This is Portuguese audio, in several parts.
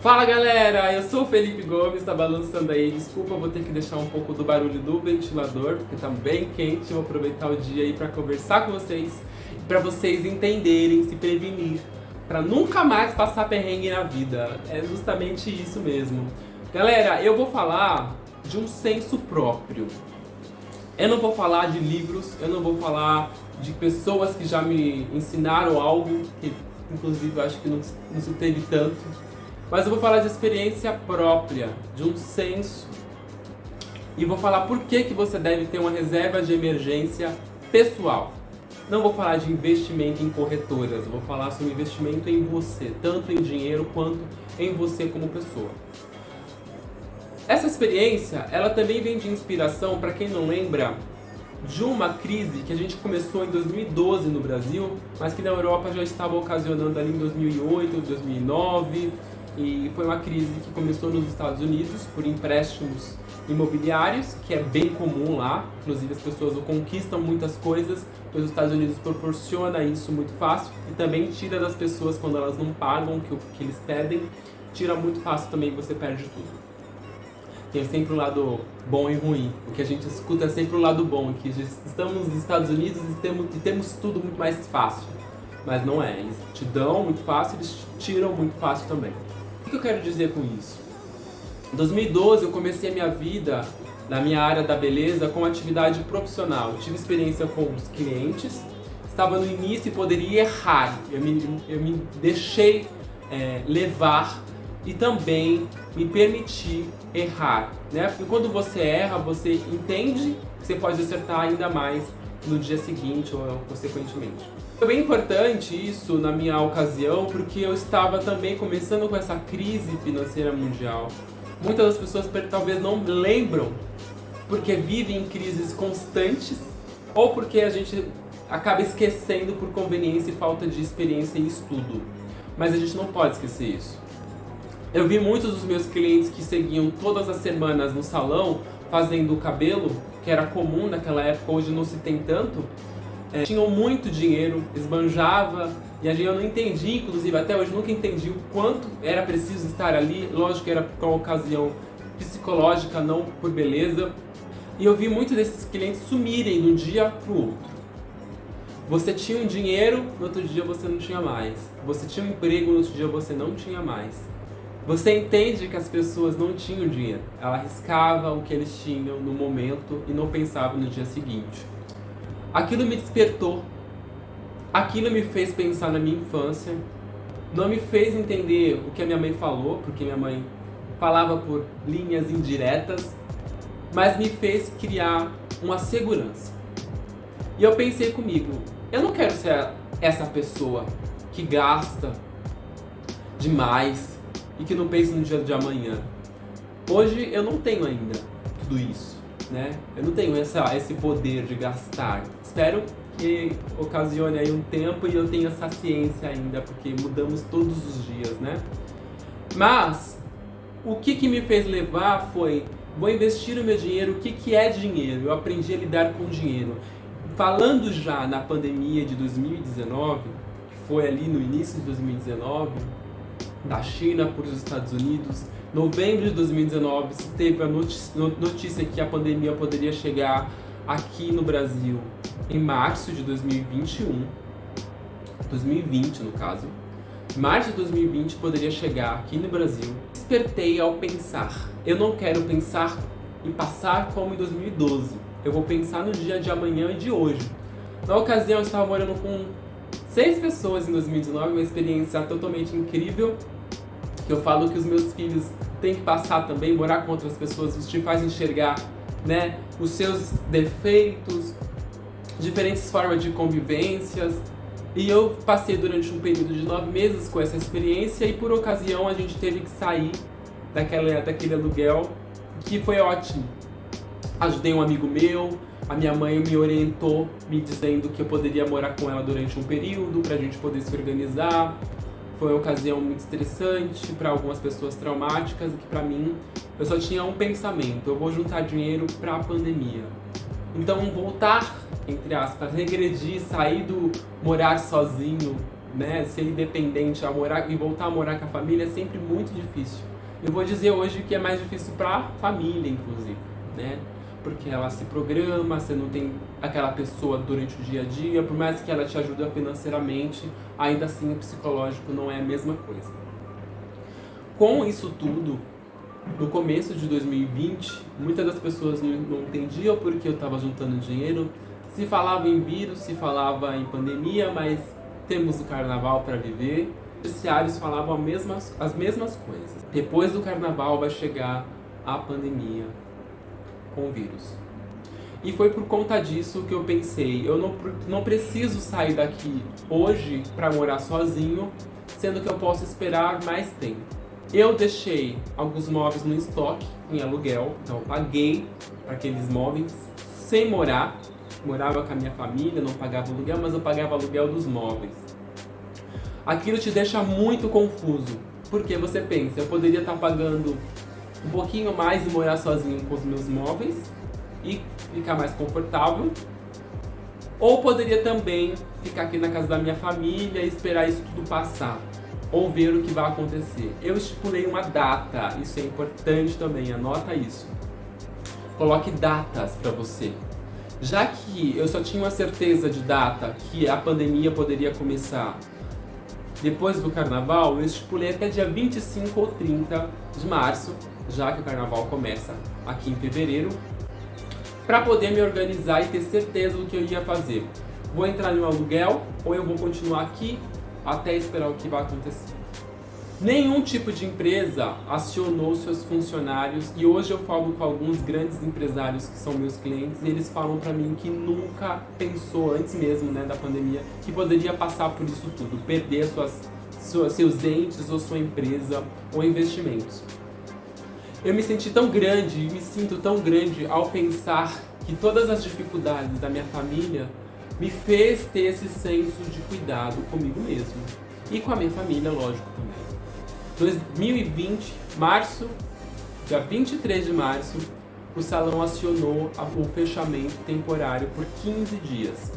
Fala galera, eu sou o Felipe Gomes, tá balançando aí, desculpa, vou ter que deixar um pouco do barulho do ventilador, porque tá bem quente, vou aproveitar o dia aí pra conversar com vocês, pra vocês entenderem, se prevenir, pra nunca mais passar perrengue na vida, é justamente isso mesmo. Galera, eu vou falar de um senso próprio, eu não vou falar de livros, eu não vou falar de pessoas que já me ensinaram algo, que inclusive eu acho que não se teve tanto, mas eu vou falar de experiência própria, de um senso. E vou falar por que você deve ter uma reserva de emergência pessoal. Não vou falar de investimento em corretoras, eu vou falar sobre investimento em você, tanto em dinheiro quanto em você como pessoa. Essa experiência, ela também vem de inspiração, para quem não lembra, de uma crise que a gente começou em 2012 no Brasil, mas que na Europa já estava ocasionando ali em 2008, 2009. E foi uma crise que começou nos Estados Unidos por empréstimos imobiliários, que é bem comum lá. Inclusive as pessoas conquistam muitas coisas, pois os Estados Unidos proporciona isso muito fácil e também tira das pessoas quando elas não pagam o que eles pedem, tira muito fácil também, você perde tudo. Tem sempre o lado bom e ruim. O que a gente escuta é sempre o lado bom, que estamos nos Estados Unidos e temos tudo muito mais fácil. Mas não é, eles te dão muito fácil, eles te tiram muito fácil também. O que eu quero dizer com isso? Em 2012 eu comecei a minha vida na minha área da beleza com atividade profissional. Eu tive experiência com os clientes, estava no início e poderia errar. Eu me deixei levar e também me permiti errar, né? Porque quando você erra, você entende que você pode acertar ainda mais no dia seguinte ou consequentemente. Foi bem importante isso na minha ocasião, porque eu estava também começando com essa crise financeira mundial. Muitas das pessoas talvez não lembram, porque vivem em crises constantes, ou porque a gente acaba esquecendo por conveniência e falta de experiência e estudo. Mas a gente não pode esquecer isso. Eu vi muitos dos meus clientes que seguiam todas as semanas no salão fazendo o cabelo, que era comum naquela época, hoje não se tem tanto, tinham muito dinheiro, esbanjava, e eu não entendi, inclusive até hoje nunca entendi o quanto era preciso estar ali. Lógico que era por uma ocasião psicológica, não por beleza. E eu vi muitos desses clientes sumirem de um dia para o outro. Você tinha um dinheiro, no outro dia você não tinha mais. Você tinha um emprego, no outro dia você não tinha mais. Você entende que as pessoas não tinham dinheiro. Ela arriscava o que eles tinham no momento e não pensava no dia seguinte. Aquilo me despertou. Aquilo me fez pensar na minha infância. Não me fez entender o que a minha mãe falou, porque minha mãe falava por linhas indiretas, mas me fez criar uma segurança. E eu pensei comigo, eu não quero ser essa pessoa que gasta demais e que não pensa no dia de amanhã. Hoje eu não tenho ainda tudo isso, né? Eu não tenho esse poder de gastar. Espero que ocasione aí um tempo e eu tenha essa ciência ainda, porque mudamos todos os dias, né? Mas o que me fez levar foi, vou investir o meu dinheiro. O que é dinheiro? Eu aprendi a lidar com dinheiro. Falando já na pandemia de 2019, que foi ali no início de 2019, da China para os Estados Unidos. Novembro de 2019 se teve a notícia que a pandemia poderia chegar aqui no Brasil em março de 2021, 2020 no caso. Março de 2020 poderia chegar aqui no Brasil. Despertei ao pensar. Eu não quero pensar em passar como em 2012. Eu vou pensar no dia de amanhã e de hoje. Na ocasião eu estava morando com 6 pessoas em 2019, uma experiência totalmente incrível, que eu falo que os meus filhos têm que passar também. Morar com outras pessoas te faz enxergar, né, os seus defeitos, diferentes formas de convivências. E eu passei durante um período de 9 meses com essa experiência e por ocasião a gente teve que sair daquele aluguel, que foi ótimo. Ajudei um amigo meu, a minha mãe me orientou, me dizendo que eu poderia morar com ela durante um período, pra gente poder se organizar. Foi uma ocasião muito estressante, para algumas pessoas traumáticas, e que pra mim, eu só tinha um pensamento: eu vou juntar dinheiro pra pandemia. Então voltar, entre aspas, regredir, sair do morar sozinho né, ser independente a morar, e voltar a morar com a família é sempre muito difícil. Eu vou dizer hoje que é mais difícil para a família, inclusive, né? Porque ela se programa, você não tem aquela pessoa durante o dia a dia, por mais que ela te ajude financeiramente, ainda assim o psicológico não é a mesma coisa. Com isso tudo, no começo de 2020, muitas das pessoas não entendiam porque eu estava juntando dinheiro. Se falava em vírus, se falava em pandemia, mas temos o carnaval para viver. Os noticiários falavam as mesmas coisas. Depois do carnaval vai chegar a pandemia com o vírus. E foi por conta disso que eu pensei, eu não preciso sair daqui hoje para morar sozinho, sendo que eu posso esperar mais tempo. Eu deixei alguns móveis no estoque, em aluguel, então eu paguei para aqueles móveis sem morar. Morava com a minha família, não pagava aluguel, mas eu pagava aluguel dos móveis. Aquilo te deixa muito confuso, porque você pensa, eu poderia estar pagando um pouquinho mais e morar sozinho com os meus móveis e ficar mais confortável, ou poderia também ficar aqui na casa da minha família e esperar isso tudo passar, ou ver o que vai acontecer. Eu estipulei uma data, isso é importante também, anota isso. Coloque datas para você. Já que eu só tinha uma certeza de data que a pandemia poderia começar depois do carnaval, eu estipulei até dia 25 ou 30 de março, já que o carnaval começa aqui em fevereiro, para poder me organizar e ter certeza do que eu ia fazer. Vou entrar no aluguel ou eu vou continuar aqui até esperar o que vai acontecer. Nenhum tipo de empresa acionou seus funcionários e hoje eu falo com alguns grandes empresários que são meus clientes e eles falam para mim que nunca pensou, antes mesmo, né, da pandemia, que poderia passar por isso tudo, perder seus entes ou sua empresa ou investimentos. Eu me senti tão grande e me sinto tão grande ao pensar que todas as dificuldades da minha família me fez ter esse senso de cuidado comigo mesmo e com a minha família, lógico, também. 2020, março, dia 23 de março, o salão acionou o fechamento temporário por 15 dias.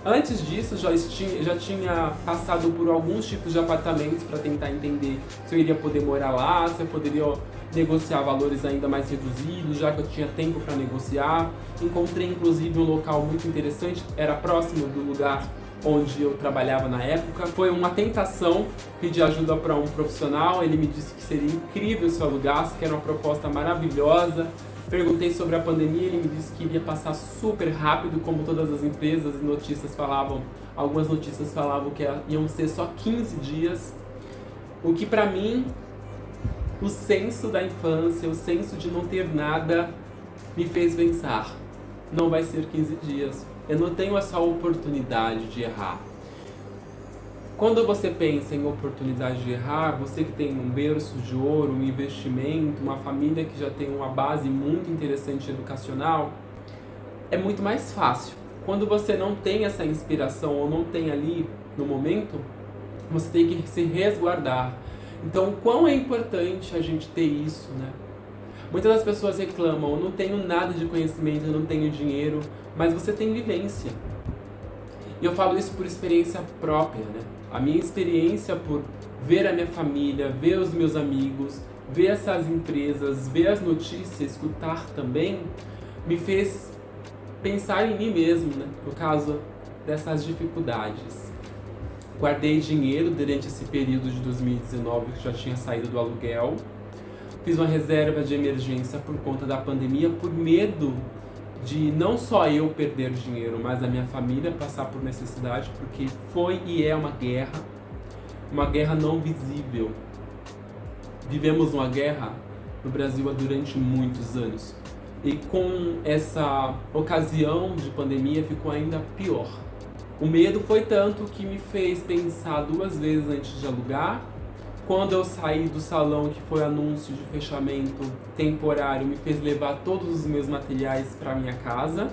Antes disso, já tinha passado por alguns tipos de apartamentos para tentar entender se eu iria poder morar lá, se eu poderia negociar valores ainda mais reduzidos, já que eu tinha tempo para negociar. Encontrei inclusive um local muito interessante, era próximo do lugar onde eu trabalhava na época. Foi uma tentação pedir ajuda para um profissional, ele me disse que seria incrível se eu alugasse, que era uma proposta maravilhosa. Perguntei sobre a pandemia, ele me disse que iria passar super rápido, como todas as empresas e notícias falavam. Algumas notícias falavam que iam ser só 15 dias, o que para mim, o senso da infância, o senso de não ter nada, me fez pensar, não vai ser 15 dias. Eu não tenho essa oportunidade de errar. Quando você pensa em oportunidade de errar, você que tem um berço de ouro, um investimento, uma família que já tem uma base muito interessante educacional, é muito mais fácil. Quando você não tem essa inspiração ou não tem ali no momento, você tem que se resguardar. Então, quão é importante a gente ter isso, né? Muitas das pessoas reclamam, eu não tenho nada de conhecimento, eu não tenho dinheiro, mas você tem vivência. E eu falo isso por experiência própria, né? A minha experiência por ver a minha família, ver os meus amigos, ver essas empresas, ver as notícias, escutar também, me fez pensar em mim mesmo, né? No caso dessas dificuldades. Guardei dinheiro durante esse período de 2019 que já tinha saído do aluguel. Fiz uma reserva de emergência por conta da pandemia, por medo de não só eu perder dinheiro, mas a minha família passar por necessidade, porque foi e é uma guerra não visível. Vivemos uma guerra no Brasil durante muitos anos. E com essa ocasião de pandemia ficou ainda pior. O medo foi tanto que me fez pensar 2 vezes antes de alugar. Quando eu saí do salão, que foi anúncio de fechamento temporário, me fez levar todos os meus materiais para minha casa.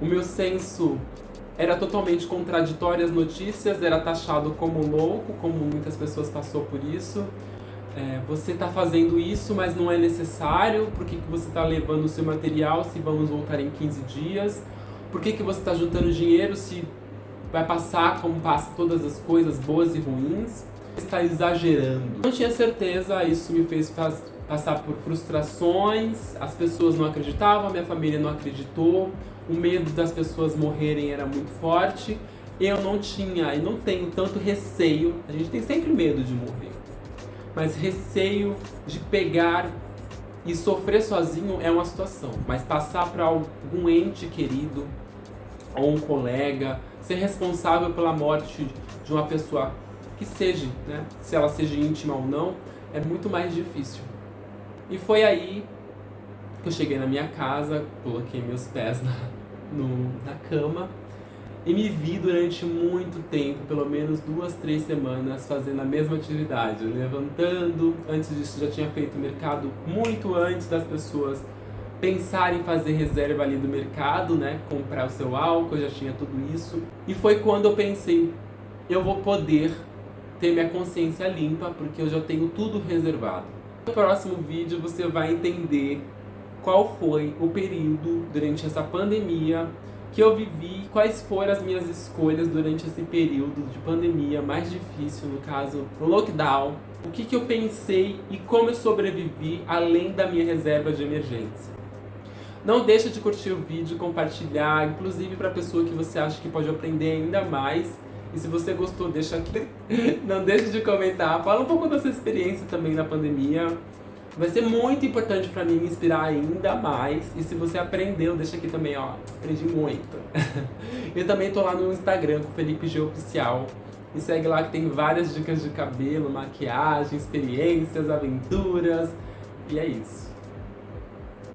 O meu senso era totalmente contraditório às notícias, era taxado como louco, como muitas pessoas passou por isso. Você está fazendo isso, mas não é necessário. Por que você está levando o seu material se vamos voltar em 15 dias? Por que você está juntando dinheiro se vai passar como passa todas as coisas boas e ruins, está exagerando. Não tinha certeza, isso me fez passar por frustrações, as pessoas não acreditavam, a minha família não acreditou, o medo das pessoas morrerem era muito forte. Eu não tinha e não tenho tanto receio, a gente tem sempre medo de morrer, mas receio de pegar e sofrer sozinho é uma situação, mas passar para algum ente querido ou um colega, ser responsável pela morte de uma pessoa que seja, né, se ela seja íntima ou não, é muito mais difícil. E foi aí que eu cheguei na minha casa, coloquei meus pés na cama e me vi durante muito tempo, pelo menos 2, 3 semanas, fazendo a mesma atividade, levantando. Antes disso já tinha feito mercado muito antes das pessoas pensarem em fazer reserva ali do mercado, né? Comprar o seu álcool, eu já tinha tudo isso. E foi quando eu pensei, eu vou poder ter minha consciência limpa, porque eu já tenho tudo reservado. No próximo vídeo você vai entender qual foi o período durante essa pandemia que eu vivi, quais foram as minhas escolhas durante esse período de pandemia mais difícil, no caso, o lockdown, o que eu pensei e como eu sobrevivi além da minha reserva de emergência. Não deixa de curtir o vídeo, compartilhar, inclusive para a pessoa que você acha que pode aprender ainda mais. E se você gostou, deixa aqui. Não deixe de comentar, fala um pouco da sua experiência também na pandemia. Vai ser muito importante pra mim me inspirar ainda mais. E se você aprendeu, deixa aqui também, ó. Aprendi muito. Eu também tô lá no Instagram com Felipe G Oficial. Me segue lá que tem várias dicas de cabelo, maquiagem, experiências, aventuras. E é isso.